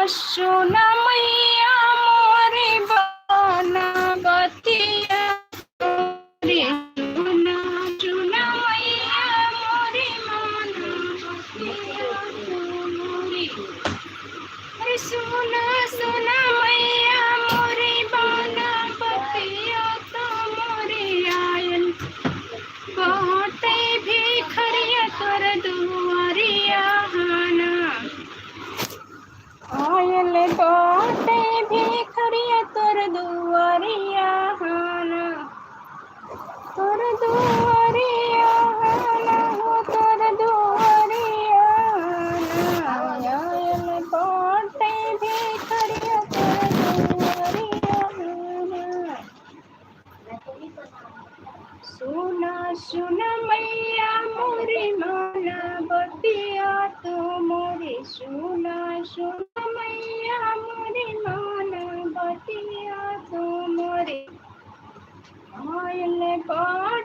सोना मैया मोरी बनबतिया मोरी सुना सुना मैया मोरी बनबतिया मोरी अरे सुना सुना मैया मोरी बनबतिया तो मोरी आयल बाटे भिखरिया तोर दुआरिया हाना आयल बाटे भिखरिया तोर दुआरिया हाना तोर दुआरिया हाना हो तोर दुआरिया हाना आयल बाटे भिखरिया तोर दुआरिया हाना सुना सुना मैया मोरी माना बतिया तो मोरी सुना सुना